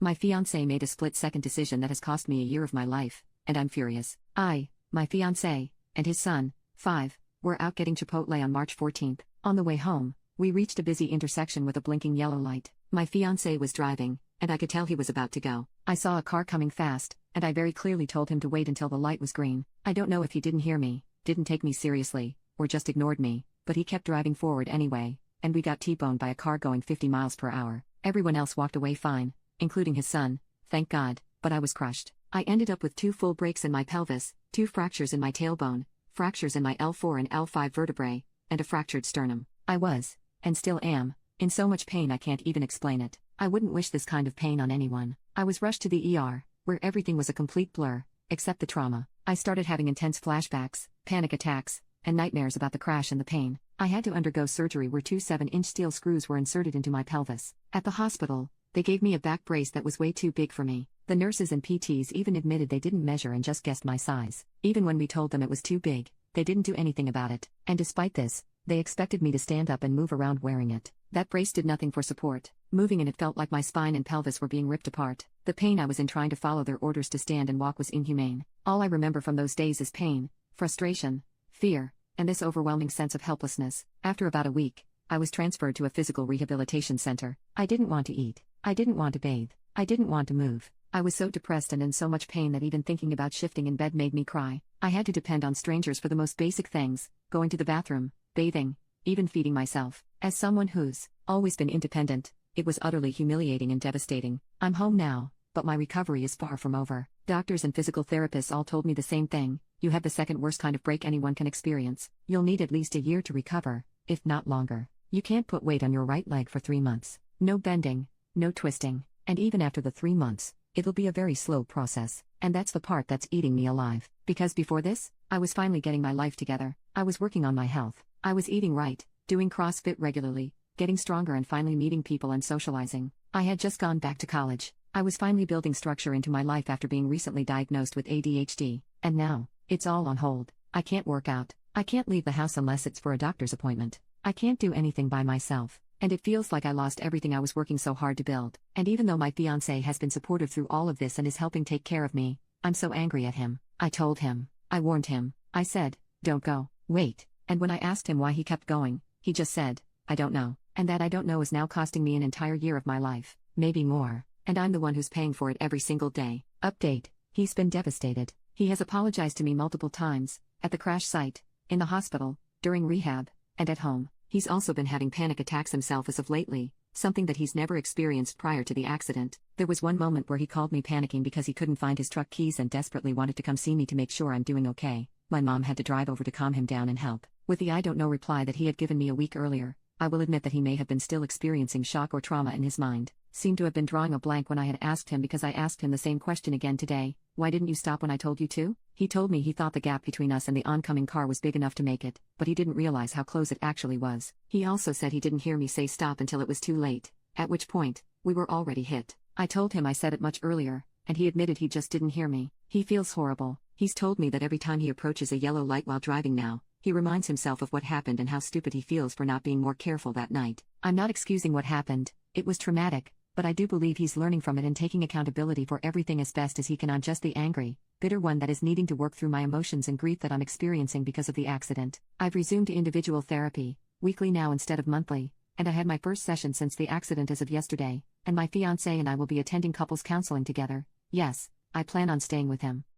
My fiancé made a split-second decision that has cost me a year of my life, and I'm furious. My fiancé, and his son, 5, were out getting Chipotle on March 14th. On the way home, we reached a busy intersection with a blinking yellow light. My fiancé was driving, and I could tell he was about to go. I saw a car coming fast, and I very clearly told him to wait until the light was green. I don't know if he didn't hear me, didn't take me seriously, or just ignored me, but he kept driving forward anyway, and we got T-boned by a car going 50 miles per hour. Everyone else walked away fine, including his son, thank God, but I was crushed. I ended up with 2 full breaks in my pelvis, 2 fractures in my tailbone, fractures in my L4 and L5 vertebrae, and a fractured sternum. I was, and still am, in so much pain I can't even explain it. I wouldn't wish this kind of pain on anyone. I was rushed to the ER, where everything was a complete blur, except the trauma. I started having intense flashbacks, panic attacks, and nightmares about the crash and the pain. I had to undergo surgery where 2 7-inch steel screws were inserted into my pelvis. At the hospital, they gave me a back brace that was way too big for me. The nurses and PTs even admitted they didn't measure and just guessed my size. Even when we told them it was too big, they didn't do anything about it. And despite this, they expected me to stand up and move around wearing it. That brace did nothing for support. Moving in it felt like my spine and pelvis were being ripped apart. The pain I was in trying to follow their orders to stand and walk was inhumane. All I remember from those days is pain, frustration, fear, and this overwhelming sense of helplessness. After about a week, I was transferred to a physical rehabilitation center. I didn't want to eat. I didn't want to bathe. I didn't want to move. I was so depressed and in so much pain that even thinking about shifting in bed made me cry. I had to depend on strangers for the most basic things, going to the bathroom, bathing, even feeding myself. As someone who's always been independent, it was utterly humiliating and devastating. I'm home now, but my recovery is far from over. Doctors and physical therapists all told me the same thing: you have the second worst kind of break anyone can experience. You'll need at least a year to recover, if not longer. You can't put weight on your right leg for 3 months. No bending, no twisting, and even after the 3 months, it'll be a very slow process. And that's the part that's eating me alive. Because before this, I was finally getting my life together. I was working on my health. I was eating right, doing CrossFit regularly, getting stronger and finally meeting people and socializing. I had just gone back to college. I was finally building structure into my life after being recently diagnosed with ADHD. And now, it's all on hold. I can't work out. I can't leave the house unless it's for a doctor's appointment. I can't do anything by myself. And it feels like I lost everything I was working so hard to build. And even though my fiancé has been supportive through all of this and is helping take care of me, I'm so angry at him. I told him. I warned him. I said, don't go. Wait. And when I asked him why he kept going, he just said, I don't know. And that I don't know is now costing me an entire year of my life, maybe more. And I'm the one who's paying for it every single day. Update. He's been devastated. He has apologized to me multiple times, at the crash site, in the hospital, during rehab, and at home. He's also been having panic attacks himself as of lately, something that he's never experienced prior to the accident. There was one moment where he called me panicking because he couldn't find his truck keys and desperately wanted to come see me to make sure I'm doing okay. My mom had to drive over to calm him down and help. With the I don't know reply that he had given me a week earlier, I will admit that he may have been still experiencing shock or trauma in his mind. Seemed to have been drawing a blank when I had asked him, because I asked him the same question again today: why didn't you stop when I told you to? He told me he thought the gap between us and the oncoming car was big enough to make it, but he didn't realize how close it actually was. He also said he didn't hear me say stop until it was too late, at which point, we were already hit. I told him I said it much earlier, and he admitted he just didn't hear me. He feels horrible. He's told me that every time he approaches a yellow light while driving now, he reminds himself of what happened and how stupid he feels for not being more careful that night. I'm not excusing what happened. It was traumatic, but I do believe he's learning from it and taking accountability for everything as best as he can. I'm just the angry, bitter one that is needing to work through my emotions and grief that I'm experiencing because of the accident. I've resumed individual therapy, weekly now instead of monthly, and I had my first session since the accident as of yesterday, and my fiancé and I will be attending couples counseling together. Yes, I plan on staying with him.